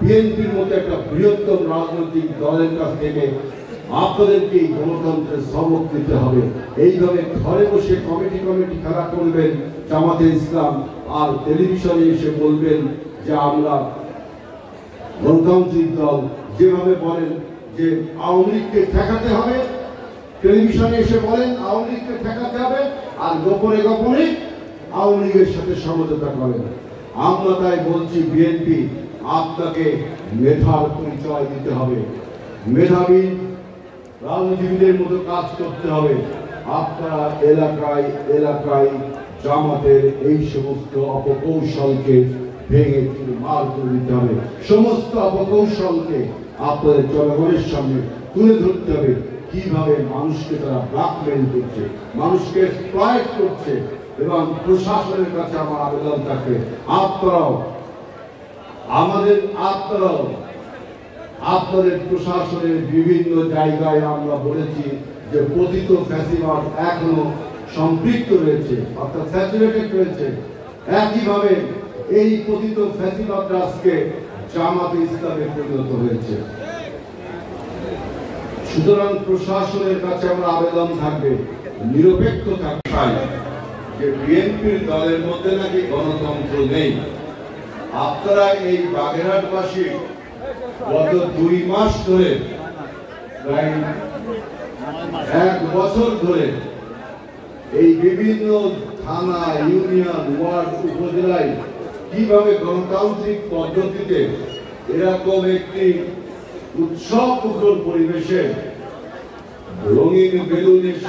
বিএনপির মতো একটা বৃহত্তম রাজনৈতিক দলের কাছ থেকে আপনাদেরকে এই গণতন্ত্রের সবক দিতে হবে। এইভাবে ঘরে বসে কমিটি খেলা করবেন জামাতে ইসলাম, আর টেলিভিশনে এসে বলবেন যে আমরা গণতান্ত্রিক দল। যেভাবে বলেন যে আওয়ামী লীগকে ঠেকাতে হবে, টেলিভিশনে এসে বলেন আওয়ামী লীগকে ঠেকাতে হবে, আর গোপনে আওয়ামী লীগের সাথে সমঝোতা করেন। আমরা তাই বলছি বিএনপি, আপনাকে মেধার পরিচয় দিতে হবে, মেধাবী রাজনীতিবিদের মতো কাজ করতে হবে। আপনারা এলাকায় জামাতের এই সমস্ত অপকৌশলকে ভেঙে মার করে দিতে হবে। সমস্ত অপকৌশলকে আপনাদের জনগণের সামনে তুলে ধরতে হবে, কিভাবে মানুষকে তারা ব্ল্যাকমেল করছে, মানুষকে এক্সপ্লয়েট করছে। এবং প্রশাসনের কাছে আমার আবেদন থাকে, আপনারাও আপনাদের প্রশাসনের বিভিন্ন জায়গায় আমরা বলেছি যে পতিত ফ্যাসিবাদ এখনো সম্পৃক্ত রয়েছে, অর্থাৎ স্যাচুরেটেড রয়েছে। একইভাবে এই পতিত ফ্যাসিবাদ আজকে জামাতে ইসলামে পরিণত হয়েছে। সুতরাং প্রশাসনের কাছে আমরা আবেদন থাকবে, নিরপেক্ষ থাকতে যে বিএনপির দলের মধ্যে নাকি গণতন্ত্র নেই। আপনারা এই বাগেরহাটবাসী গত 2 মাস ধরে, প্রায় 1 বছর ধরে এই বিভিন্ন থানা, ইউনিয়ন, ওয়ার্ড, উপজেলায় কিভাবে গণতান্ত্রিক পদ্ধতিতে এরকম একটি উৎসবমুখর পরিবেশে রঙিন বেলুনের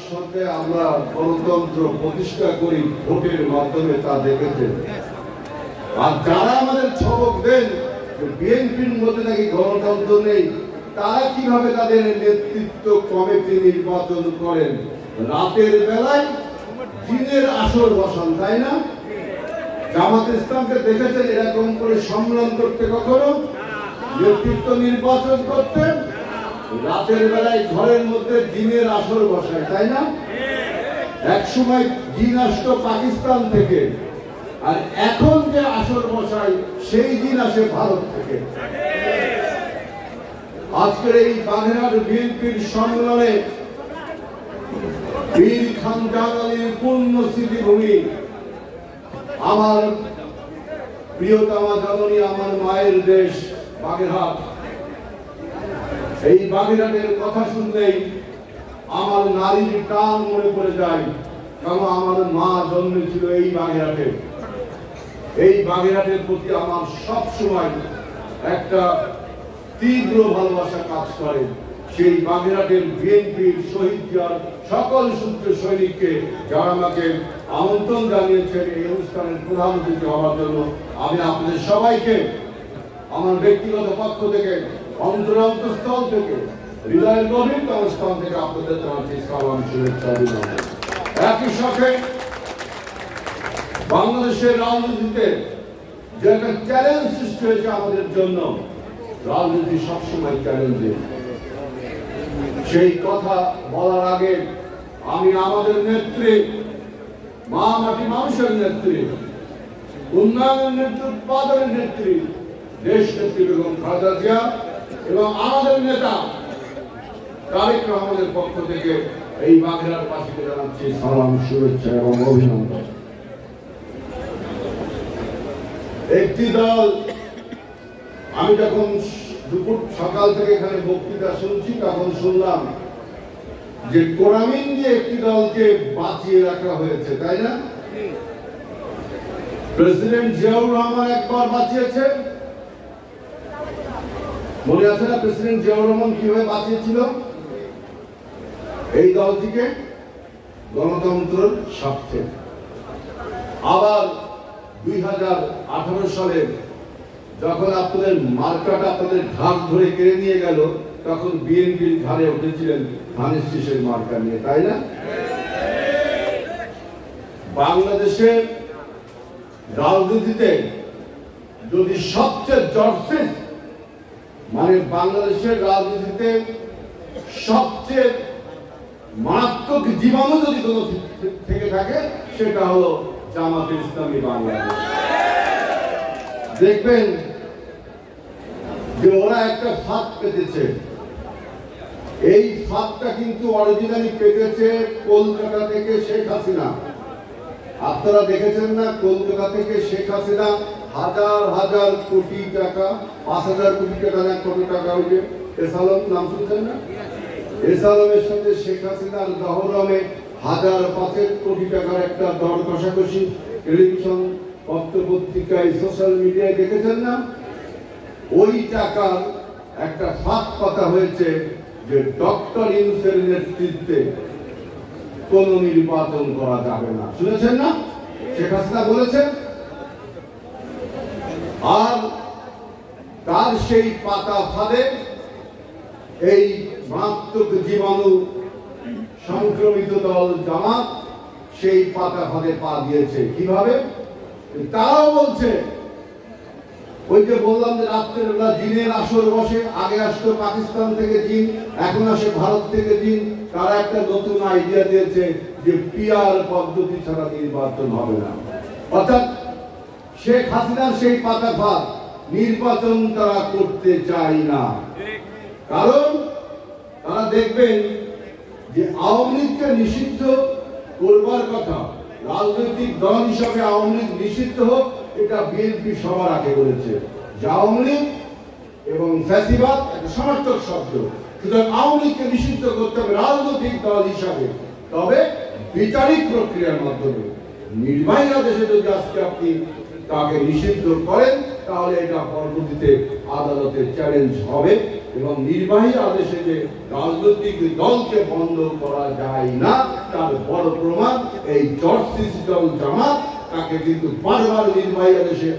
সাথে আমরা গণতন্ত্র প্রতিষ্ঠা করি ভোটের মাধ্যমে, তা দেখেছেন। আর যারা আমাদের ছবক দেন বিএনপির মধ্যে নাকি গণতন্ত্র নেই, তারা কিভাবে তাদের নেতৃত্ব কমিটি নির্বাচন করেন? রাতের বেলায় দিনের আসর বসান, তাই না? জামাত ইসলামকে দেখেছেন এরকম করে সম্মেলন করতে, কখনো নেতৃত্ব নির্বাচন করতে? রাতের বেলায় ঘরের মধ্যে দিনের আসর বসায়, তাই না? এক সময় দিন আসতো পাকিস্তান থেকে, আর এখন যে আসর বসায় সেই দিন আসে ভারত থেকে। আজকের এই বাগেরহাট বিএনপির সম্মেলনে বীর খান জালালির পূর্ণ স্মৃতিভূমি, আমার প্রিয়তমা জননী, আমার মায়ের দেশ বাগেরহাট। এই বাগেরহাটের কথা শুনলেই আমার নারীর টান মনে পড়ে যায়, কারণ আমার মা জন্মেছিল এই বাগেরহাটে। এই বাগেরহাটের প্রতি আমার সব সময় একটা তীব্র ভালোবাসা কাজ করে। সেই বাগেরহাটের বিএনপির শহীদ জিয়ার সকল সূত্র সৈনিককে যারা আমাকে আমন্ত্রণ জানিয়েছেন এই অনুষ্ঠানের প্রধান অতিথি হওয়ার জন্য, আমি আপনাদের সবাইকে আমার ব্যক্তিগত পক্ষ থেকে, অন্তরস্থল থেকে, হৃদয়ের গভীরতম স্থান থেকে আপনাদের জানাচ্ছি সালাম, শুভেচ্ছা, অভিনন্দন। একই সাথে বাংলাদেশের রাজনীতিতে যে একটা চ্যালেঞ্জ সৃষ্টি হয়েছে আমাদের জন্য, রাজনীতি সবসময় চ্যালেঞ্জিং। সেই কথা বলার আগে আমি আমাদের নেত্রী, মা মাটি মানুষের নেত্রী, উন্নয়নের নেত্রী, উৎপাদনের নেত্রী, দেশ নেত্রী বেগম খালেদা জিয়া এবং আমাদের নেতা তারেক রহমানের পক্ষ থেকে এই বাগেরহাটবাসীকে জানাচ্ছি সালাম, শুভেচ্ছা এবং অভিনন্দন। একটি দল, আমি যখন দুপুর সকাল থেকে এখানে বক্তৃতা শুনছি তখন শুনলাম যে কোরামিন দিয়ে একটি দলকে বাঁচিয়ে রাখা হয়েছে, তাই না? প্রেসিডেন্ট জিয়াউর রহমান একবার বাঁচিয়েছে, মনে আছে না? প্রেসিডেন্ট জিয়াউর রহমান কিভাবে বাঁচিয়েছিল এই দলটিকে? গণতন্ত্রের স্বার্থে। আবার 2018 সালে যখন আপনাদের মার্কাটা আপনাদের ঘাট ধরে কেড়ে নিয়ে গেল, তখন বিএনপির ঘাড়ে উঠেছিলেন ধানের শীষের মার্কা নিয়ে, তাই না? বাংলাদেশের রাজনীতিতে যদি সবচেয়ে জর্সিস, মানে বাংলাদেশের রাজনীতিতে সবচেয়ে মারাত্মক জীবাণু যদি কোনো থেকে থাকে, সেটা হলো জামাতে ইসলামী বাংলাদেশ। দেখবেন যে ওরা একটা ফাঁদ পেতেছে। এই ফাঁদটা কিন্তু অরিজিনালি পেতেছে কলকাতা থেকে শেখ হাসিনা। আপনারা দেখেছেন না, কলকাতা থেকে শেখ হাসিনা হাজার হাজার কোটি টাকা, 5,000 কোটি টাকা না কত টাকা, ওই যে এসালম নাম শুনছেন না, এসালমের সাথে শেখ হাসিনার দহরমে 1,000 কোটি টাকার একটা দর কষাকষি টেলিভিশন, পত্রপত্রিকায়, সোশ্যাল মিডিয়ায় দেখেছেন না? ওই টাকার একটা ফাঁদ পাতা হয়েছে যে ডক্টর ইউনূসের নেতৃত্বে কোন নির্বাচন করা যাবে না। শুনেছেন না, শেখ হাসিনা বলেছেন। আর তার সেই পাতা ফাঁদে এই মারাত্মক জীবাণু সংক্রমিত দল জামাত সেই পাতা ফাঁদে পা দিয়েছে। কিভাবে? তারাও বলছে, ওই যে বললাম যে রাত্রের বেলা জিনের আসর বসে, আগে আসতো পাকিস্তান থেকে জিন, এখন আসে ভারত থেকে জিন। তারা একটা নতুন আইডিয়া দিয়েছে যে পিআর পদ্ধতি ছাড়া নির্বাচন হবে না। অর্থাৎ শেখ হাসিনার সেই পাতা ফাঁদ, নির্বাচন তারা করতে চায় না। কারণ তারা দেখবেন যে আওয়ামী লীগকে নিষিদ্ধ করবার কথা, রাজনৈতিক দল হিসাবে আওয়ামী লীগ নিষিদ্ধ হোক, এটা বিএনপি সবার আগে বলেছে যে আওয়ামী লীগ এবং ফ্যাসিবাদ একটা সমার্থক শব্দ, সুতরাং আওয়ামী লীগকে নিষিদ্ধ করতে হবে রাজনৈতিক দল হিসাবে, তবে বিচারিক প্রক্রিয়ার মাধ্যমে। নির্বাহী আদেশে যদি আজকে আপনি তাকে নিষিদ্ধ করেন, তাহলে এটা পরবর্তীতে আদালতে চ্যালেঞ্জ হবে। এবং নির্বাহী আদেশে যে রাজনৈতিক দলকে বন্ধ করা যায় না, তার বড় প্রমাণ এই জর্সিস দল জামাত। তাকে কিন্তু বারবার নির্বাহী আদেশে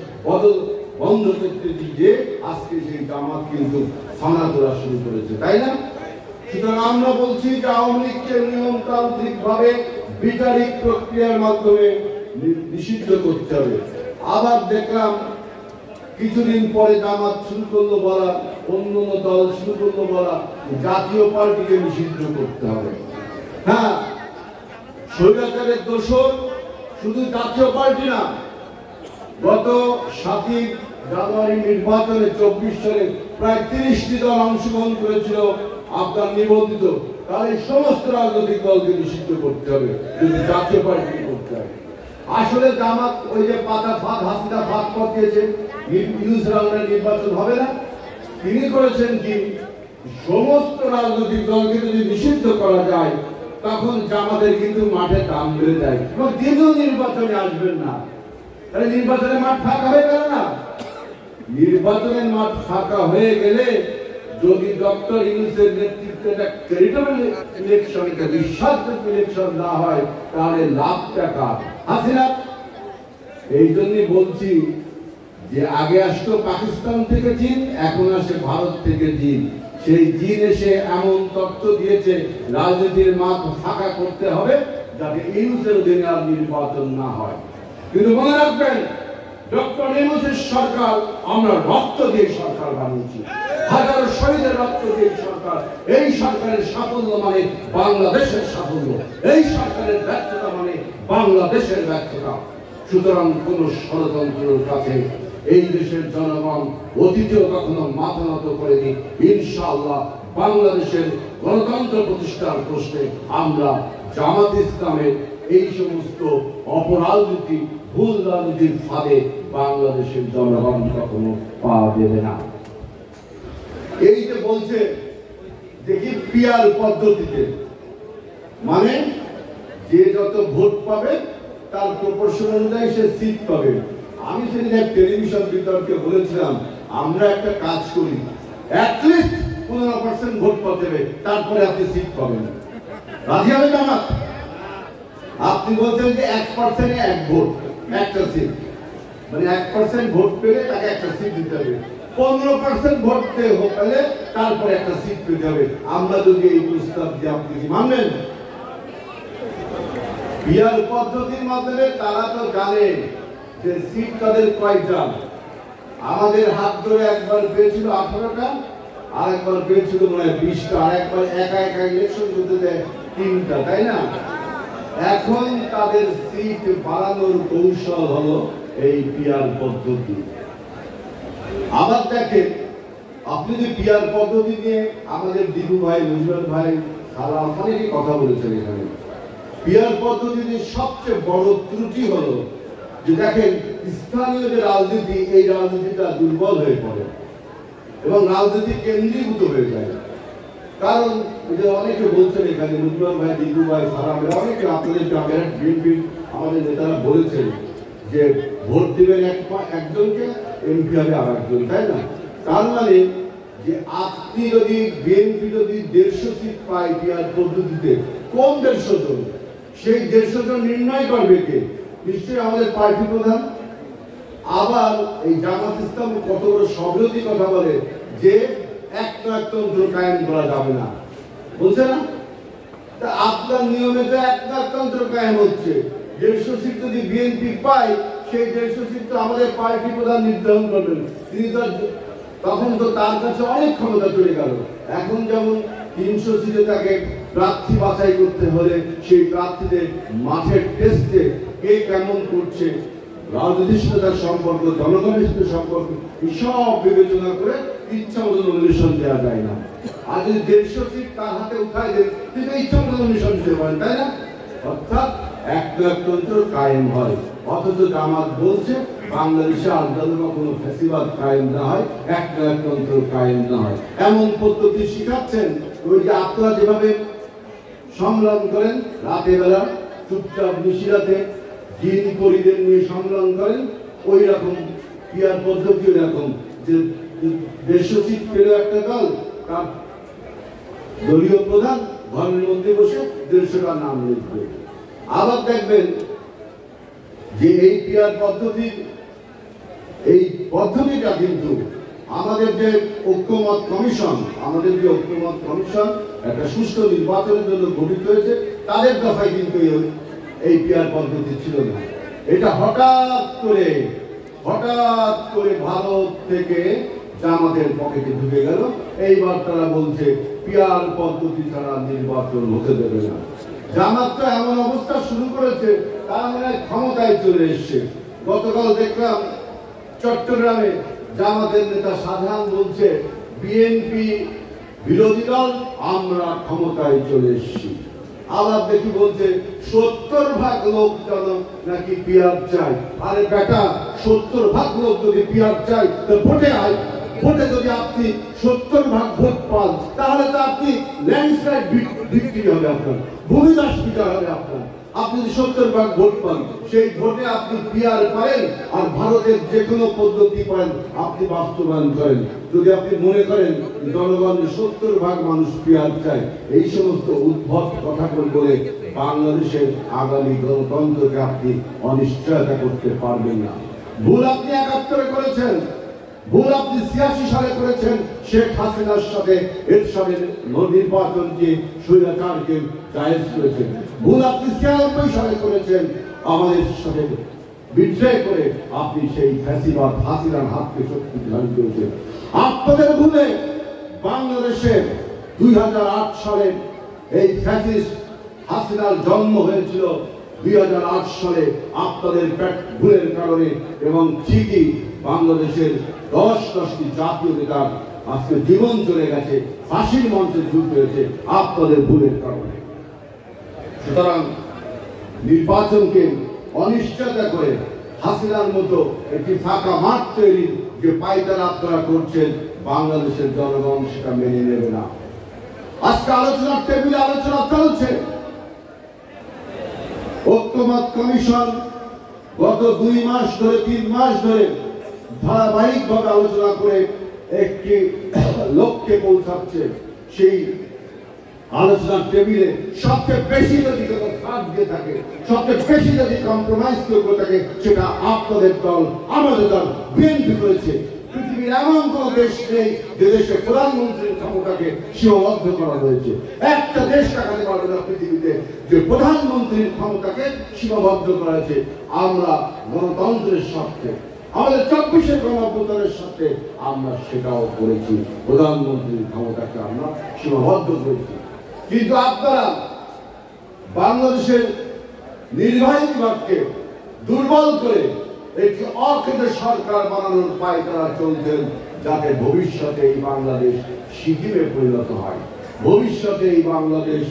বন্ধ করতে দিয়ে আজকে সেই জামাত কিন্তু থানা তোলা শুরু করেছে, তাই না? সুতরাং আমরা বলছি যে আওয়ামী লীগকে নিয়মতান্ত্রিক ভাবে বিচারিক প্রক্রিয়ার মাধ্যমে নিষিদ্ধ করতে হবে। আবার দেখলাম কিছুদিন পরে জামাত শুরু করলো বলা, অন্য দল শুরু করলো বলা, জাতীয় পার্টিকে নিষিদ্ধ করতে হবে। হ্যাঁ, স্বৈরাচারের দোষর শুধু জাতীয় পার্টি না, গত 7 জানুয়ারি নির্বাচনে 24 সালে প্রায় 30টি দল অংশগ্রহণ করেছিল আপনার নিবন্ধিত, তাহলে সমস্ত রাজনৈতিক দলকে নিষিদ্ধ করতে হবে যদি জাতীয় পার্টি করতে হবে। আসলে জামাত ওই যে পাতা ফাঁদ, হাসিনা ফাঁদ পাতিয়েছে, নির্বাচন হবে না। তিনি করেছেন কি, সমস্ত রাজনৈতিক দলকে যদি নিষিদ্ধ করা যায়, তখন জামাতের কিন্তু মাঠে দাম বেড়ে যায় এবং তিনিও নির্বাচনে আসবেন না। তাহলে নির্বাচনের মাঠ ফাঁকা হয়ে গেল না? নির্বাচনের মাঠ ফাঁকা হয়ে গেলে যদি ডক্টর ইউনূসের নেতৃত্বে একটা ক্রেডিবল ইলেকশন, একটা বিশ্বাসযোগ্য ইলেকশন না হয়, তাহলে লাভ টাকা হাসিনা। এই জন্যই বলছি যে আগে আসতো পাকিস্তান থেকে জিন, এখন আসে ভারত থেকে জিন। সেই জিন এসে এমন তথ্য দিয়েছে রাজনীতির মাঠ ফাঁকা করতে হবে যাতে ইউনূসের অধীনে আর নির্বাচন না হয়। কিন্তু মনে রাখবেন, ডক্টর ইউনূসের সরকার আমরা রক্ত দিয়ে সরকার বানিয়েছি, হাজারো শহীদের রক্ত দিয়ে সরকার। এই সরকারের সাফল্য মানে বাংলাদেশের সাফল্য, এই সরকারের ব্যর্থতা মানে বাংলাদেশের ব্যর্থতা। সুতরাং কোন ষড়যন্ত্রের কাছে এই দেশের জনগণ অতীতেও কখনো মাথা নত করেনি। ইনশাআল্লাহ বাংলাদেশের গণতন্ত্র প্রতিষ্ঠার প্রশ্নে আমরা জামাত ইসলামের এই সমস্ত অপরাজনীতি, ভুল রাজনীতির ফাঁদে বাংলাদেশের জনগণ কখনো পা দেবে না। এই যে বলছে দেখি পিআর পদ্ধতিতে, মানে যে যত ভোট পাবে তার প্রপোর্শন অনুযায়ী সে সিট পাবে। আমি সেদিন এক টেলিভিশন বিতর্কে বলেছিলাম, আমরা একটা কাজ করি, অ্যাটলিস্ট 15% ভোট পাতে হবে, তারপরে আপনি সিট পাবেন। রাজি হবে জামাত? আপনি বলছেন যে 1% 1 ভোট, একটা সিট, মানে 1% ভোট পেলে তাকে একটা সিট দিতে হবে, 15% ভোট পেলে তারপরে একটা সিট পেতে হবে। আমরা যদি এই প্রস্তাব দিই, আপনি কি মানবেন? পিআর পদ্ধতির মাধ্যমে তারা তো জানে যে সিট তাদের কয়টা। আমাদের হাত ধরে একবার পেয়েছিল 18টা, আর একবার পেয়েছিল মনে হয় 20টা, আর একবার একা একা ইলেকশন করতে দেয় 3টা, তাই না? এখন তাদের সিট বাড়ানোর কৌশল হলো এই পিআর পদ্ধতি। আবার দেখেন, আপনি যে পিয়ার পদ্ধতি নিয়ে আমাদের দিদু ভাই, মুজিবুর ভাই, সালাম অনেকেই কথা বলেছেন এখানে। পিয়ার পদ্ধতিতে সবচেয়ে বড় ত্রুটি হলো যে দেখেন স্থানীয় যে রাজনীতি, এই রাজনীতিটা দুর্বল হয়ে পড়ে এবং রাজনীতি কেন্দ্রীভূত হয়ে যায়। কারণ যে অনেকে বলছেন এখানে, মুজিবুর ভাই, দিদু ভাই, সালাম, অনেকে আপনাদের গ্রামের বিএনপির আমাদের নেতারা বলেছেন যে ভোট দেবেন একজনকে, এমপি হবে আর একজন, তাই না? তার মানে যে আপনি যদি বিএনপি যদি 150 সিট পায় পিয়ার পদ্ধতিতে, কোন 150 জন, সেই 150 জন নির্ণয় করবে কে? নিশ্চয়ই আমাদের পার্টি প্রধান। আবার এই জামাত ইসলাম কত বড় সবিরোধী কথা বলে যে একনায়কতন্ত্র কায়েম করা যাবে না, বলছে না? তা আপনার নিয়মে তো একনায়কতন্ত্র কায়েম হচ্ছে। 150 সিট যদি বিএনপি পায়, সেই 150 সিট তো আমাদের পার্টি প্রধান নির্ধারণ করবেন। তিনি তো তখন তো তার কাছে অনেক ক্ষমতা চলে গেল। এখন যেমন 300 সিটে তাকে প্রার্থী বাছাই করতে হলে সেই প্রার্থীদের মাঠের টেস্টে কে কেমন করছে, রাজনীতির সাথে তার সম্পর্ক, জনগণের সাথে সম্পর্ক, সব বিবেচনা করে ইচ্ছা মতো নমিনেশন দেওয়া যায় না। আর যদি 150 সিট তার হাতে উঠায় দেন, তিনি ইচ্ছা মতো নমিনেশন দিতে পারেন, তাই না? অর্থাৎ একনায়কতন্ত্র কায়েম হয়। অথচ জামাত বলছে বাংলাদেশে আলাদা কোনো ফ্যাসিবাদ কায়েম না হয়, একনায়কতন্ত্র কায়েম না হয়, এমন পদ্ধতি শিখাচ্ছেন। ওই যে আপনারা যেভাবে সংগ্রাম করেন রাতে বেলা, চুপচাপ নিশিরাতে জিন পরিদের নিয়ে সংগ্রাম করেন, ওই রকম পিয়ার পদ্ধতি এরকম যে 150 সিট পেল একটা দল, তার দলীয় প্রধান ঘরের মধ্যে বসে 150টা নাম লিখবে। আবার দেখবেন যে এই পিয়ার পদ্ধতির এই পদ্ধতিটা কিন্তু আমাদের যে ঐক্যমত কমিশন, একটা সুষ্ঠু নির্বাচনের জন্য গঠিত হয়েছে, তাদের দফায় কিন্তু এই পিয়ার পদ্ধতি ছিল না। এটা হঠাৎ করে ভারত থেকে জামাতের পকেটে ঢুকে গেল। এইবার তারা বলছে পিয়ার পদ্ধতি ছাড়া নির্বাচন হতে দেবে না। জামাত তো এমন অবস্থা শুরু করেছে, তারা মানে ক্ষমতায় চলে এসছে। গতকাল দেখলাম চট্টগ্রামে জামাতের নেতা সাধারণ বলছে বিএনপি বিরোধী দল, আমরা ক্ষমতায় চলে এসেছি। আবার দেখি বলছে 70% লোক যেন নাকি পিয়ার চাই। আরে বেটা, 70% লোক যদি পিয়ার চাই তো ভোটে আয়। ভোটে যদি আপনি 70% ভোট পান, তাহলে তো আপনি ল্যান্ডস্লাইড ভিক্টরি হবে, আপনার ভূমিধস বিজয় হবে আপনার। আপনি যদি 70% ভোট পান, সেই ভোটে আপনি পিয়ার পারেন আর ভারতের যে কোনো পদ্ধতি পারেন, আপনি বাস্তবায়ন করেন। যদি আপনি মনে করেন জনগণের 70% মানুষ পিয়ার চায়, এই সমস্ত উদ্ভট কথা বলে বাংলাদেশের আগামী গণতন্ত্রকে আপনি অনিশ্চয়তা করতে পারবেন না। ভুল আপনি 71-এ করেছেন, ভুল আপনি 86 সালে করেছেন, শেখ হাসিনার সাথে এরশাদের নির্বাচনকে স্বৈরাচারকে জায়েজ করেছেন। ভুল আপনি 96 সালে করেছেন, আমাদের সাথে বিদ্রোহ করে আপনি সেই ফ্যাসিবাদ হাসিনার হাতকে শক্তিশালী করেছেন। আপনাদের ভুলে বাংলাদেশের 2008 সালে এই ফ্যাসিস্ট হাসিনার জন্ম হয়েছিল। 2008 সালে আপনাদের ভুলের কারণে, এবং ঠিকই বাংলাদেশের 10টি জাতীয় নেতার আজকে জীবন চলে গেছে, ফাঁসির মঞ্চে ঝুঁকতে হয়েছে আপনাদের ভুলের কারণে। সুতরাং নির্বাচনকে অনিশ্চয়তা করে হাসিনার মতো একটি ফাঁকা মাঠ তৈরির যে পায়তারা আপনারা করছেন, বাংলাদেশের জনগণ সেটা মেনে নেবে না। আজকে আলোচনার টেবিলে আলোচনা চলছে। ঐক্যমত কমিশন গত 2 মাস ধরে 3 মাস ধরে ধারাবাহিকভাবে আলোচনা করে একটি লক্ষ্যে পৌঁছাচ্ছে। সেই আলোচনার টেবিলে সবচেয়ে বেশি যদি কোনো ফাঁক দিয়ে থাকে, সবচেয়ে বেশি যদি কম্প্রোমাইজ করে থাকে, সেটা আপনাদের দল, আমাদের দল বিএনপি করেছে। পৃথিবীর এমন কোন দেশ নেই যে দেশে প্রধানমন্ত্রীর ক্ষমতাকে সীমাবদ্ধ করা হয়েছে। একটা দেশ দেখাতে পারবে না পৃথিবীতে যে প্রধানমন্ত্রীর ক্ষমতাকে সীমাবদ্ধ করা হয়েছে। আমরা গণতন্ত্রের স্বার্থে, আমাদের 24-এর গণঅভ্যুত্থানের সাথে আমরা সেটাও করেছি, প্রধানমন্ত্রীর ক্ষমতাকে আমরা সীমাবদ্ধ করেছি। কিন্তু আপনারা বাংলাদেশের নির্বাহী বিভাগকে দুর্বল করে একটি অকেন্দ্র সরকার বানানোর পায়তারা চলছেন। যাতে ভবিষ্যতে এই বাংলাদেশ সিকিমে পরিণত হয়, ভবিষ্যতে এই বাংলাদেশ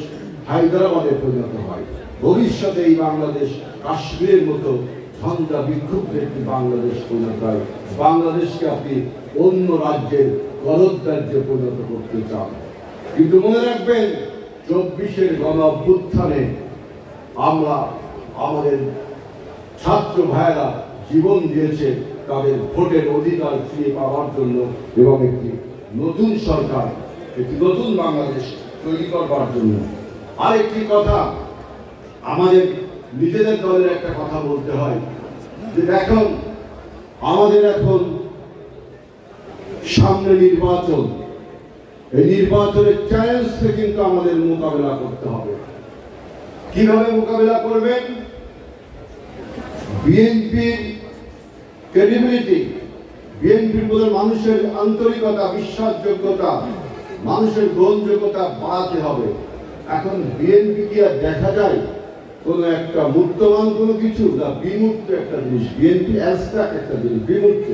হায়দ্রাবাদে পরিণত হয়, ভবিষ্যতে এই বাংলাদেশ কাশ্মীরের মতো ঝঞ্ঝা বিক্ষুব্ধ একটি বাংলাদেশ পরিণত হয়। বাংলাদেশকে আপনি অন্য রাজ্যের গণরাজ্যে পরিণত করতে চান, কিন্তু মনে রাখবেন 24-এর গণ অভ্যুত্থানে আমরা আমাদের ছাত্র ভাইয়েরা জীবন দিয়েছে তাদের ভোটের অধিকার ফিরে পাওয়ার জন্য এবং একটি নতুন সরকার, একটি নতুন বাংলাদেশ তৈরি করবার জন্য। আরেকটি কথা, আমাদের নিজেদের দলের একটা কথা বলতে হয় যে এখন আমাদের এখন সামনে নির্বাচন, এই নির্বাচনের চ্যালেঞ্জকে কিন্তু আমাদের মোকাবেলা করতে হবে। কিভাবে মোকাবেলা করবেন? বিএনপির ক্রেডিবিলিটি, বিএনপির প্রতি মানুষের আন্তরিকতা, বিশ্বাসযোগ্যতা, মানুষের গ্রহণযোগ্যতা বাড়াতে হবে। এখন বিএনপি কি আর দেখা যায় কোন একটা মূর্তমান কোনো কিছু না, বিমূর্ত একটা জিনিস। বিএনপি অ্যাবস্ট্রাক্ট একটা জিনিস, বিমূর্ত।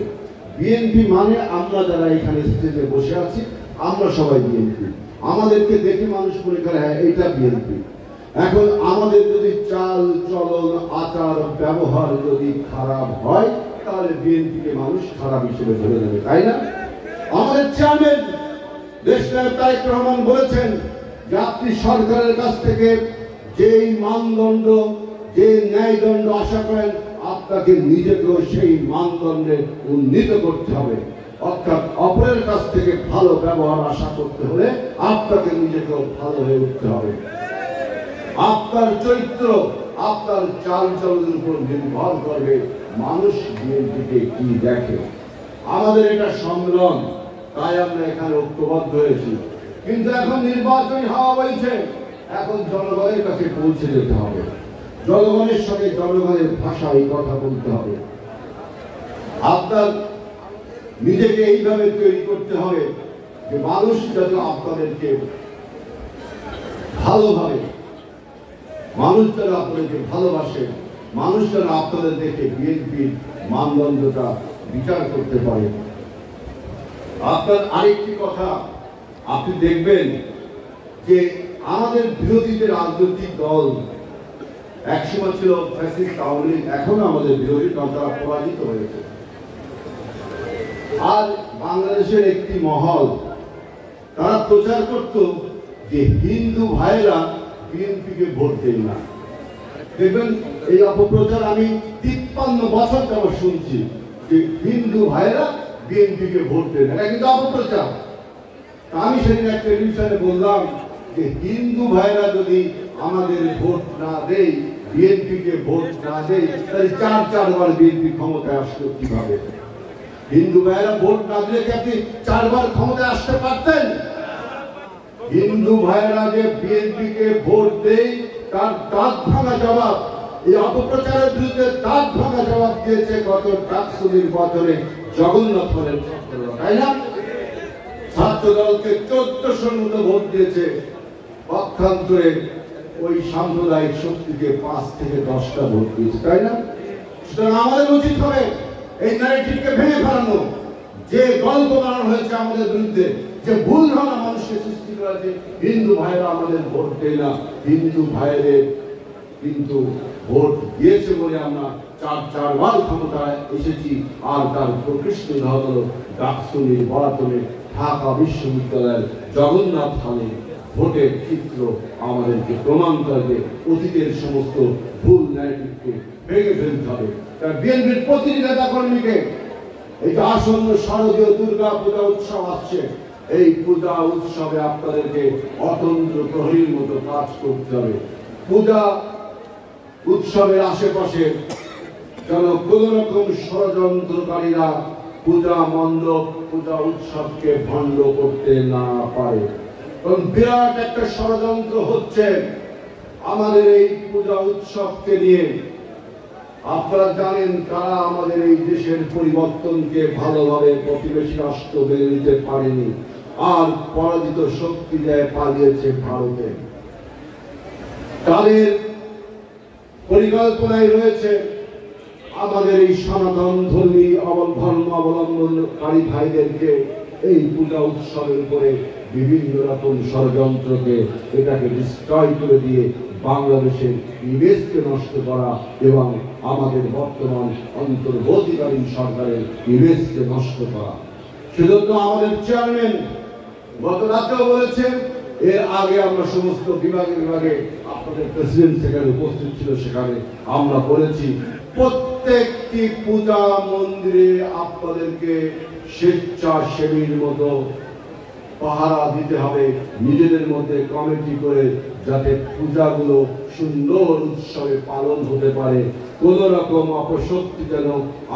বিএনপি মানে আমরা যারা এখানে স্টেজে বসে আছি, আমরা সবাই বিএনপি। আমাদেরকে দেখে মানুষ মনে করে হ্যাঁ এটা বিএনপি। এখন আমাদের যদি চাল চলন আচার ব্যবহার যদি খারাপ হয় তাহলে বিএনপিকে মানুষ খারাপ হিসেবে ধরে নেবে, তাই না? আমাদের চেয়ারম্যান দেশনায়ক তারেক রহমান বলেছেন যে আপনি সরকারের কাছ থেকে যেই মানদণ্ড, যে ন্যায়দণ্ড আশা করেন, আপনাকে নিজেকেও সেই মানদণ্ডে উন্নীত করতে হবে। অর্থাৎ অপরের কাছ থেকে ভালো ব্যবহার আশা করতে হলে আপনাকে নিজেকেও ভালো হয়ে উঠতে হবে। আপনার চরিত্র, আপনার চালচলনের উপর নির্ভর করবে মানুষ বিএনপিকে কি দেখে। আমাদের এটা সম্মেলন, তাই আমরা এখানে ঐক্যবদ্ধ হয়েছি। কিন্তু এখন নির্বাচনী হাওয়া বইছে, এখন জনগণের কাছে পৌঁছে যেতে হবে, জনগণের সঙ্গে জনগণের ভাষায় কথা বলতে হবে। আপনার নিজেকে এইভাবে তৈরি করতে হবে যে মানুষ যাতে আপনাদেরকে ভালোভাবে, মানুষ যারা আপনাদেরকে ভালোবাসে, মানুষ যারা আপনাদের দেখে বিএনপির মানদণ্ডটা বিচার করতে পারে। আপনার আরেকটি কথা, আপনি দেখবেন যে আমাদের বিরোধী যে রাজনৈতিক দল, একসময় ছিল ফ্যাসিস্ট আওয়ামী লীগ, এখন আমাদের বিরোধী দল তারা পরাজিত হয়েছে। আর বাংলাদেশের একটি মহল তারা প্রচার করত যে হিন্দু ভাইরা বিএনপিকে ভোট দেন না। দেখবেন এই অপপ্রচার আমি 53 বছর যাবত শুনছি যে হিন্দু ভাইরা বিএনপিকে ভোট দেন, এটা কিন্তু অপপ্রচার। আমি সেদিন একটা টেলিভিশনে বললাম যে হিন্দু ভাইরা যদি আমাদের ভোট না দেয়, বিএনপিকে ভোট না দেয়, তাহলে 4বার বিএনপি ক্ষমতায় আসলো কিভাবে? হিন্দু ভাইরা ভোট না দিলে কি আপনি 4বার ক্ষমতায় আসতে পারতেন? হিন্দু ভাইরা যে বিএনপিকে ভোট দেয় তার দাঁত ভাঙা জবাব, এই অপপ্রচারের বিরুদ্ধে দাঁত ভাঙা জবাব দিয়েছে গত ডাকসু নির্বাচনে জগন্নাথ হলের ছাত্ররা, তাই না? ছাত্র দলকে 1400 মতো ভোট দিয়েছে, পক্ষান্তরে ওই সাম্প্রদায়িক শক্তিকে 5 থেকে 10টা ভোট দিয়েছে, তাই না? সুতরাং আমাদের উচিত হবে এই ন্যারেটিভকে ভেঙে ফেলানো, যে গল্প বানানো হয়েছে আমাদের বিরুদ্ধে, যে ভুল ধারণা মানুষকে সৃষ্টি করেছে হিন্দু ভাইরা আমাদের ভোট দেয় না। হিন্দু ভাইদের কিন্তু ভোট দিয়েছে বলে আমরা 4বার ক্ষমতায় এসেছি। আর তার প্রকৃষ্ট উদাহরণ হলো ডাকসু নির্বাচনে ঢাকা বিশ্ববিদ্যালয়ের জগন্নাথ হলে ভোটের চিত্র আমাদেরকে প্রমাণ করবে। অতীতের সমস্ত ভুল ন্যারেটিভকে ভেঙে ফেলতে হবে। তার বিএনপির প্রতিটি নেতা কর্মীকে এই যে আসন্ন শারদীয় দুর্গা পূজা উৎসব আসছে, এই পূজা উৎসবে আপনাদেরকে অতন্ত্র প্রহরীর মতো কাজ করতে হবে। পূজা উৎসবের আশেপাশে যেন কোন রকম ষড়যন্ত্রকারীরা পূজা মণ্ডপ, পূজা উৎসবকে ভণ্ড করতে না পারে। কারণ বিরাট একটা ষড়যন্ত্র হচ্ছে আমাদের এই পূজা উৎসবকে নিয়ে। আপনারা জানেন কারা আমাদের এই দেশের পরিবর্তনকে ভালোভাবে প্রতিবেশী রাষ্ট্র মেনে নিতে পারেনি, আর পরাজিত শক্তি দেয় পালিয়েছে ভারতে। তাদের পরিকল্পনায় রয়েছে আমাদের এই সনাতন ধর্মী ধর্ম অবলম্বনকারী ভাইদেরকে এই পূজা উৎসবের উপরে বিভিন্ন রকম ষড়যন্ত্রকে এটাকে ডিস্ট্রয় করে দিয়ে বাংলাদেশের ইমেজকে নষ্ট করা এবং আমাদের বর্তমান অন্তর্বর্তীকালীন সরকারের ইমেজকে নষ্ট করা। সেজন্য আমাদের চেয়ারম্যান গত রাতেও বলেছেন, এর আগে আমরা সমস্ত বিভাগে আপনাদের প্রেসিডেন্ট সেখানে উপস্থিত ছিল, সেখানে আমরা বলেছি প্রত্যেকটি পূজা মন্দিরে আপনাদেরকে স্বেচ্ছাসেবীর মতো পাহারা দিতে হবে, নিজেদের মধ্যে কমিটি করে, যাতে পূজাগুলো সুন্দর উৎসবে পালন হতে পারে, কোন রকম অপশক্তি যেন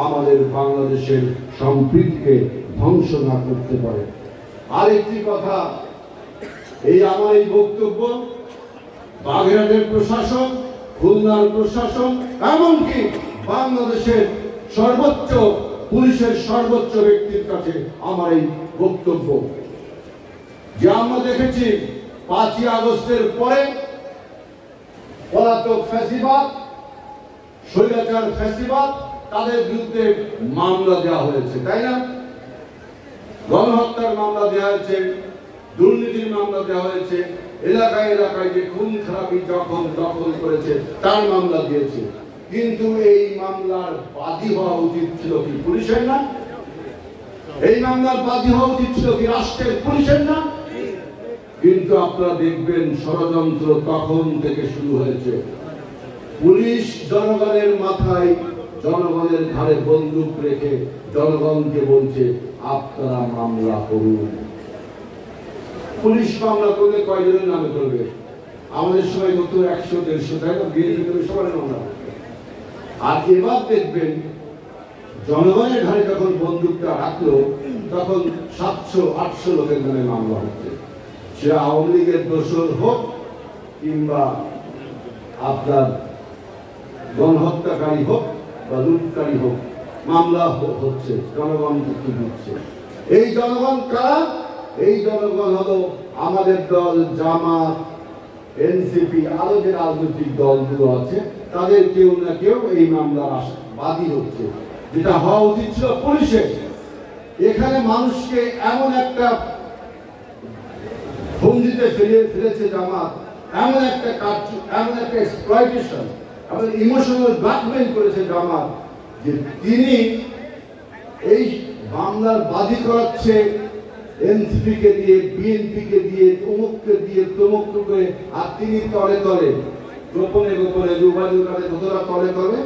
আমাদের বাংলাদেশের সম্প্রীতিকে ধ্বংস না করতে পারে। আরেকটি কথা, এই আমার এই বক্তব্য বাগেরহাটের প্রশাসন, খুলনার প্রশাসন, এমনকি বাংলাদেশের সর্বোচ্চ পুলিশের সর্বোচ্চ ব্যক্তির কাছে আমার এই বক্তব্য, যে আমরা দেখেছি 5ই আগস্টের পরে পলাতক ফ্যাসিবাদ, স্বৈরাচার ফ্যাসিবাদ, তাদের বিরুদ্ধে মামলা দেওয়া হয়েছে, তাই না? গণহত্যার মামলা দেওয়া হয়েছে, দুর্নীতির মামলা দেওয়া হয়েছে, এলাকায় এলাকায় যে খুন খারাপি দখল করেছে তার মামলা দিয়েছে। কিন্তু এই মামলার বাদী হওয়া উচিত ছিল কি পুলিশের না? এই মামলার বাদী হওয়া উচিত ছিল কি রাষ্ট্রের, পুলিশের না? কিন্তু আপনারা দেখবেন ষড়যন্ত্র তখন থেকে শুরু হয়েছে। পুলিশ জনগণের মাথায়, জনগণের ঘাড়ে বন্দুক রেখে জনগণকে বলছে আপনারা মামলা করুন। পুলিশ মামলা করলে কয়জনের নামে করবে? আমাদের সময় কত 100-150, তাই না? বিএনপি সবার মামলা। আর এবার দেখবেন জনগণের ঘাড়ে যখন বন্দুকটা রাখলো তখন 700-800 লোকের নামে মামলা হচ্ছে। সে আওয়ামী লীগের দোষর হোক কিংবা আপনার গণহত্যাকারী হোক বা লুটকারী হোক, মামলা হচ্ছে, জনগণ মুক্তি দিচ্ছে। এই জনগণ কারা? এই জনগণ হলো আমাদের দল, জামাত, এনসিপি, আরো যে রাজনৈতিক দলগুলো আছে, তাদের কেউ না কেউ এই মামলার বাদী হচ্ছে, যেটা হওয়া উচিত ছিল পুলিশের। এখানে মানুষকে এমন একটা ভঙ্গিতে ফেলেছে জামাত, এমন একটা কাজ, এমন একটা এক্সপ্লয়টেশন, এমন ইমোশনাল ব্ল্যাকমেইল করেছে জামাত, যে তিনি এই মামলার বাদী করাচ্ছে এনসিপি কে দিয়ে, বিএনপি কে দিয়ে, অমুককে দিয়ে, তমুককে করে, আর তিনি তলে তলে গোপনে গোপনে দুবাজুর কাছে কতটা তলে তলে,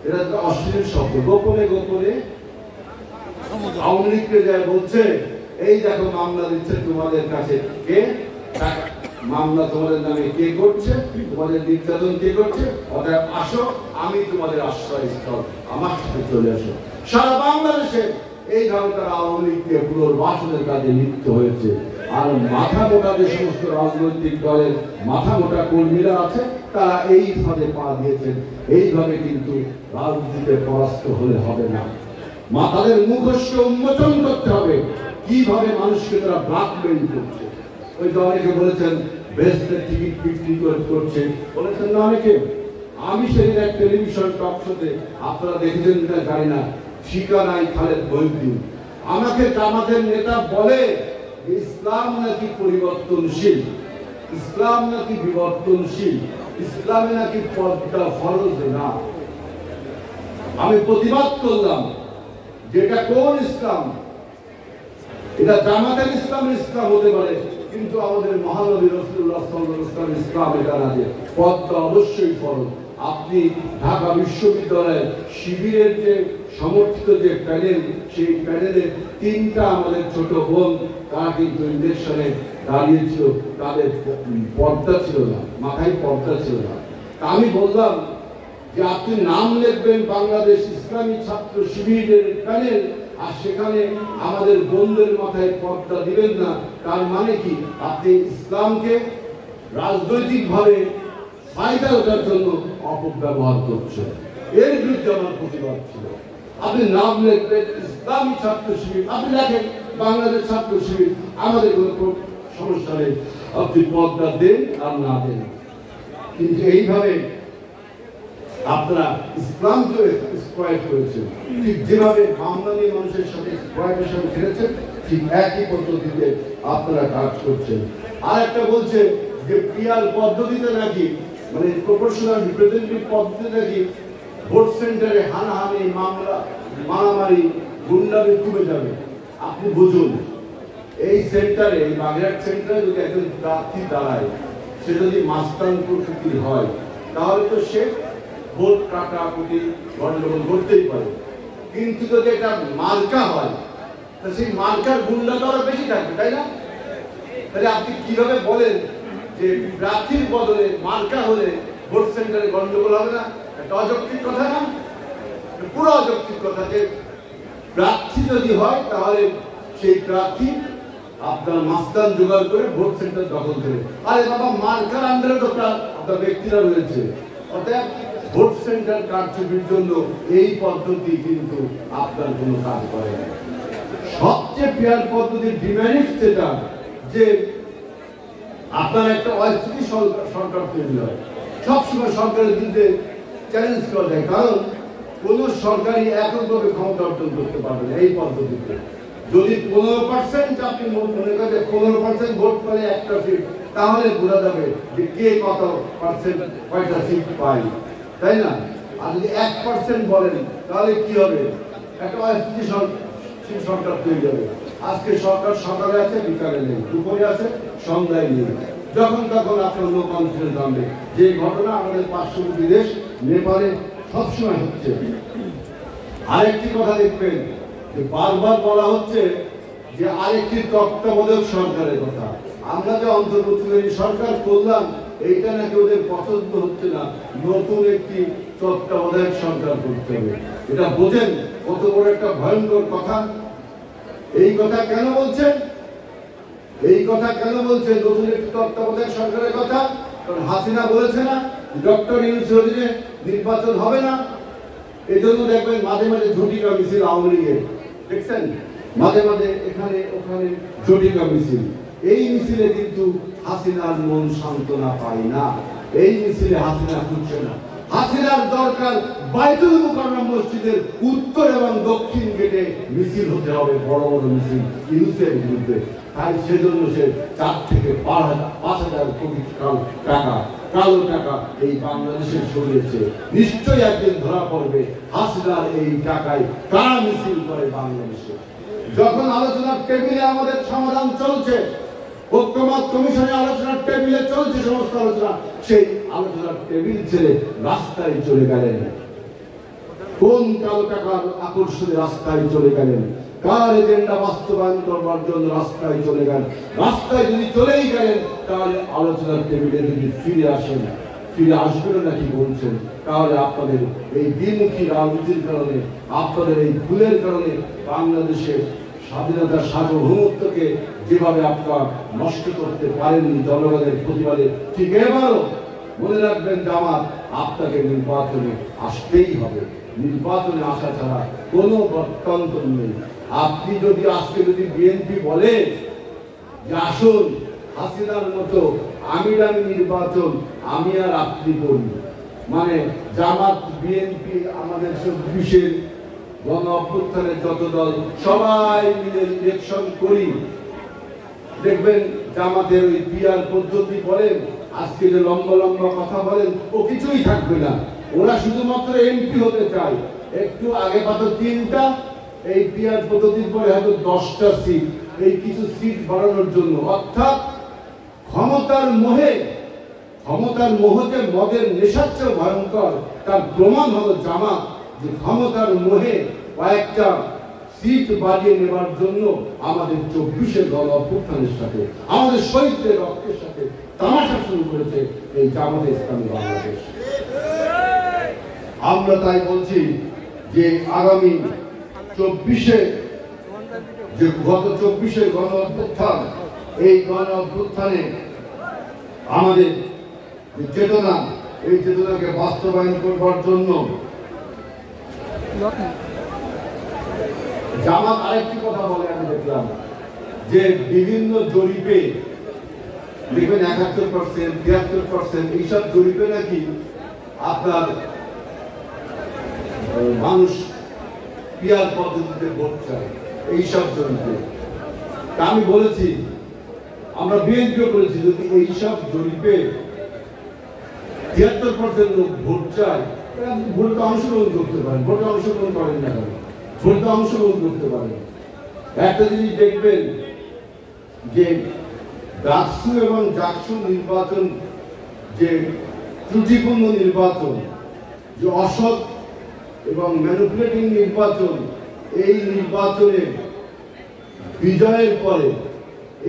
এটা তো অশ্লীল শব্দ, গোপনে গোপনে আওয়ামী লীগকে যায় বলছে এই দেখো মামলা দিচ্ছে তোমাদের কাছে, কে মামলা তোমাদের নামে কে করছে, তোমাদের নির্যাতন কে করছে, অতএব আসো, আমি তোমাদের আশ্রয়স্থল, আমার সাথে চলে আসো। সারা বাংলাদেশে এইভাবে তারা আওয়ামী লীগকে পুনর্বাসনের কাজে লিপ্ত হয়েছে। আর মাথা মোটা যে সমস্ত রাজনৈতিক দলের মাথা মোটা কর্মীরা আছে, তারা এই ফাঁদে পা দিয়েছেন। এইভাবে কিন্তু রাজনীতিতে পরাস্ত হলে হবে না, তাদের মুখোশ উন্মোচন করতে হবে, কিভাবে মানুষকে তারা ব্ল্যাকমেইল করছে। ওই যে অনেকে বলেছেন বেস্টের টিকিট বিক্রি করছে, বলেছেন না অনেকে। আমি সেদিন এক টেলিভিশন টক শোতে, আপনারা দেখেছেন কিনা জানি না, ঠিকানায় খালেদ মহিউদ্দিন আমাকে জামাতের নেতা বলে ইসলাম নাকি পরিবর্তনশীল, ইসলাম নাকি বিবর্তনশীল, ইসলামে নাকি পর্দা ফরজ না। আমি প্রতিবাদ করলাম যেটা কোন ইসলাম? এটা জামাতের ইসলাম, ইসলাম হতে পারে, কিন্তু আমাদের মহানবী রাসূলুল্লাহ সাল্লাল্লাহু আলাইহি ওয়াসাল্লাম ইসলাম এটা না, যে পর্দা অবশ্যই ফরজ। আপনি ঢাকা বিশ্ববিদ্যালয়ের শিবিরের যে সমর্থিত যে প্যানেল, সেই প্যানেলে 3টা আমাদের ছোট বোন, তারা কিন্তু ইলেকশনে দাঁড়িয়েছিল, তাদের পর্দা ছিল না, মাথায় পর্দা ছিল না। আমি বললাম যে আপনি নাম লিখবেন বাংলাদেশ ইসলামী ছাত্র শিবিরের প্যানেল, আর সেখানে আমাদের বোনদের মাথায় পর্দা দিবেন না, তার মানে কি আপনি ইসলামকে রাজনৈতিকভাবে ফায়দা ওঠার জন্য অপব্যবহার করছেন। এর বিরুদ্ধে আমার প্রতিবাদ ছিল। আপনি নাম লিখবেন ইসলামী ছাত্র শিবির, আপনি লেখেন বাংলাদেশ ছাত্র শিবির, আমাদের কোনো সমস্যা নেই, আপনি পর্দা দেন আর না দেন। কিন্তু এইভাবে আপনারা ইসলামকে এক্সপ্লয়েট করেছেন, ঠিক যেভাবে আমদানি মানুষের সাথে এক্সপ্লয়েটেশন খেলেছেন, ঠিক একই পদ্ধতিতে আপনারা কাজ করছেন। আর একটা বলছে যে পিআর পদ্ধতিতে নাকি, মানে প্রপোর্শনাল রিপ্রেজেন্টেটিভ পদ্ধতিতে নাকি ভোট সেন্টারে হানাহানি, মামলা, মারামারি, গুন্ডামি কমে যাবে। আপনি বুঝুন, এই সেন্টারে, এই বাগেরহাট সেন্টারে যদি একজন প্রার্থী দাঁড়ায়, সে যদি মাস্তান প্রকৃতির হয়, তাহলে তো সে ভোট কাটাকুটি গন্ডগোল করতেই পারে। কিন্তু যদি একটা মার্কা হয়, তো সেই মার্কার গুন্ডা তো আরো বেশি থাকবে, তাই না? তাহলে আপনি কিভাবে বলেন যে প্রার্থীর বদলে মার্কা হলে ভোট সেন্টারে গন্ডগোল হবে না? একটা অযৌক্তিক কথা না? পুরো অযৌক্তিক কথা। যে প্রার্থী যদি হয়, তাহলে সেই প্রার্থী আপনার মাস্তান জোগাড় করে ভোট সেন্টার দখল করে। আরে বাবা, মার্কার আন্ডারে তো আপনার ব্যক্তিরা রয়েছে। অতএব ভোট সেন্টার কারচুপির জন্য এই পদ্ধতি কিন্তু আপনার কোনো কাজ করে না। সবচেয়ে ফেয়ার পদ্ধতির ডিমেরিট যেটা, যে আপনার একটা অস্থিতি সরকার তৈরি হয়, সবসময় সরকারের বিরুদ্ধে চ্যালেঞ্জ করা যায়, কারণ কোন সরকারই এককভাবে ক্ষমতা অর্জন করতে পারবে না এই পদ্ধতিতে। যদি 15% আপনি মনে করেন যে 15% ভোট পেলে একটা সিট, তাহলে বোঝা যাবে যে কে কত পার্সেন্ট কয়টা সিট পায়, তাই না? আর যদি 1% বলেন, তাহলে কি হবে? একটা অস্থিতি সরকার তৈরি হবে। আজকে সরকার সকালে আছে, বিকালে নেই, দুপুরে আছে, সন্ধ্যায় নেই, যখন তখন আপনার নো কনফিডেন্স হবে। যে ঘটনা আমাদের পার্শ্ববর্তী দেশ নেপালে সবসময় হচ্ছে। আরেকটি কথা দেখবেন, যে বারবার বলা হচ্ছে যে আরেকটি তত্ত্বাবধায়ক সরকারের কথা। আমরা যে অন্তর্বর্তীকালীন সরকার করলাম, এইটা নাকি ওদের পছন্দ হচ্ছে না, নতুন একটি তত্ত্বাবধায়ক সরকার করতে হবে। এটা বোঝেন কত বড় একটা ভয়ঙ্কর কথা। এই কথা কেন বলছেন? এই কথা কেন বলছে নতুন একটি তত্ত্বাবধায়ক সরকারের কথা? কারণ হাসিনা বলেছে না ডক্টর ইউনূসের অধীনে নির্বাচন হবে না। এই জন্য দেখবেন মাঝে মাঝে ঝটিকা মিছিল আওয়ামী লীগের, দেখছেন মাঝে মাঝে এখানে ওখানে ঝটিকা মিছিল। এই মিছিলে কিন্তু হাসিনার মন সান্ত্বনা পায় না, এই মিছিলে হাসিনা খুঁজছে না। হাসিনার দরকার বাইতুল মুকাররম মসজিদের উত্তর এবং দক্ষিণ গেটে মিছিল হতে হবে, বড় বড় মিছিল ইউনূসের বিরুদ্ধে। তাই সেজন্য সে 4 থেকে 5,000 কোটি টাকা, কালো টাকা এই বাংলাদেশে সরিয়েছে। নিশ্চয়ই একদিন ধরা পড়বে হাসিনার এই টাকায় কারা মিছিল করে বাংলাদেশে। যখন আলোচনার টেবিলে আমাদের সমাধান চলছে, ঐক্যমত কমিশনে আলোচনার টেবিলে চলছে সমস্ত আলোচনা, সেই আলোচনার টেবিল ছেড়ে রাস্তায় চলে গেলেন। কোন কালো টাকার আকর্ষণে রাস্তায় চলে গেলেন? কার এজেন্ডা বাস্তবায়ন করবার জন্য রাস্তায় চলে গেলেন? রাস্তায় যদি চলেই গেলেন, তাহলে আলোচনার টেবিলে যদি ফিরে আসেন, ফিরে আসবেন নাকি বলছেন, তাহলে আপনাদের এই দ্বিমুখী রাজনীতির কারণে, আপনাদের এই ভুলের কারণে বাংলাদেশের স্বাধীনতার সার্বভৌমত্বকে যেভাবে আপনারা নষ্ট করতে পারেননি জনগণের প্রতিবাদে, ঠিক এবারও মনে রাখবেন জামাত আপনাকে নির্বাচনে আসতেই হবে। নির্বাচনে আসা ছাড়া কোনো গত্যন্তর নেই। আপনি যদি আজকে যদি বিএনপি বলে যে আসুন হাসিনার মতো আমি নির্বাচন আমি আর আপনি করি, মানে জামাত বিএনপি আমাদের 24-এর গণ অভ্যুত্থানের যত দল সবাই মিলে ইলেকশন করি, দেখবেন জামাতের ওই পিআর পদ্ধতি বলেন, আজকে যে লম্বা লম্বা কথা বলেন, ও কিছুই থাকবে না। ওরা শুধুমাত্র এমপি হতে চায়। একটু আগে পাতো 3টা, এই পিআর পদ্ধতির পরে হয়তো 10টা সিট, এই কিছু সিট বাড়ানোর জন্য। অর্থাৎ ক্ষমতার মোহে, ক্ষমতার মোহ যে মদের নেশার চেয়ে ভয়ঙ্কর, তার প্রমাণ হলো জামাত, যে ক্ষমতার মোহে কয়েকটা সিট বাড়িয়ে নেবার জন্য আমাদের 24-এর গণ অভ্যুত্থানের সাথে, আমাদের শহীদদের রক্তের সাথে তামাশা শুরু করেছে এই জামাতে ইসলামী বাংলাদেশ। আমরা তাই বলছি যে আগামী 24-এ, যে গত 24-এর গণ অভ্যুত্থান, এই গণ অভ্যুত্থানে আমাদের চেতনা, এই চেতনাকে বাস্তবায়ন করবার জন্য জামাত আরেকটি কথা বলে আমি দেখলাম, যে বিভিন্ন জরিপে দেখবেন 71%, 73% এইসব জরিপে নাকি আপনার মানুষ পিয়ার পদ্ধতিতে ভোট চায় এইসব জরিপে। আমি বলেছি, আমরা বিএনপিও করেছি, যদি এইসব জরিপে ৭৩% লোক ভোট চায়, ভোটে অংশগ্রহণ করতে পারেন। ভোটে অংশগ্রহণ করেন না কেন? ভোটে অংশগ্রহণ করতে পারেন। একটা জিনিস দেখবেন যে ডাকসু এবং জাকসু নির্বাচন যে ত্রুটিপূর্ণ নির্বাচন, যে অসৎ এবং ম্যানিপুলেটিং নির্বাচন, এই নির্বাচনে বিজয়ের পরে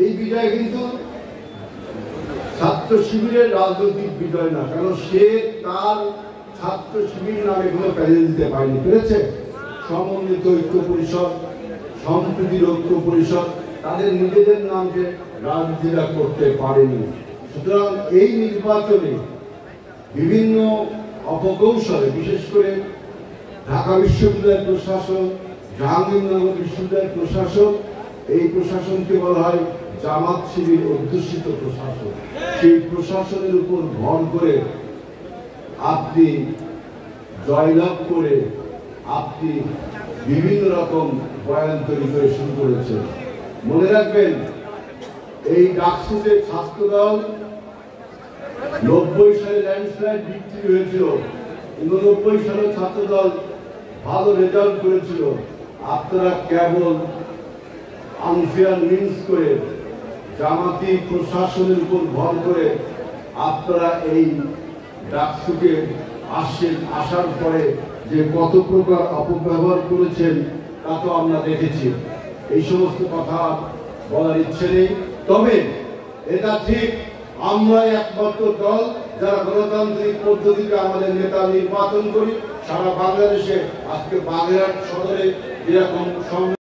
এই বিজয় কিন্তু ছাত্র শিবিরের রাজনৈতিক বিজয় না, কারণ সে তার ছাত্র শিবির নামে কোনো প্যানেল দিতে পারেনি, পেরেছে। সমন্বিত ঐক্য পরিষদ, সম্প্রীতির ঐক্য পরিষদ, তাদের নিজেদের নাম যে রাজনীতিরা করতে পারেনি। সুতরাং এই নির্বাচনে বিভিন্ন অপকৌশলে, বিশেষ করে ঢাকা বিশ্ববিদ্যালয়ের প্রশাসন, জাহাঙ্গীরনগর বিশ্ববিদ্যালয়ের প্রশাসন, এই প্রশাসনকে বলা হয় জামাত শিবির অধ্যুষিত প্রশাসন। সেই প্রশাসনের উপর ভর করে আপনি জয়লাভ করে আপনি বিভিন্ন রকম বয়ান তৈরি করে শুরু করেছেন। মনে রাখবেন, এই ডাকসুতে ছাত্রদল ৯০ সালে ল্যান্ডস্লাইড বিক্রি হয়েছিল, ৮৯ সালে ছাত্রদল ভালো রেজাল্ট করেছিল। আপনারা কেবল আনফেয়ার মিন্স করে জামাতি প্রশাসনের উপর ভর করে আপনারা এই ডাকসুকে আসার পরে যে কত প্রকার অপব্যবহার করেছেন তা তো আমরা দেখেছি। এই সমস্ত কথা বলার ইচ্ছে নেই। তবে এটা ঠিক, আমরা একমাত্র দল যারা গণতান্ত্রিক পদ্ধতিতে আমাদের নেতা নির্বাচন করি। সারা বাংলাদেশে আজকে বাগেরহাট সদরে এরকম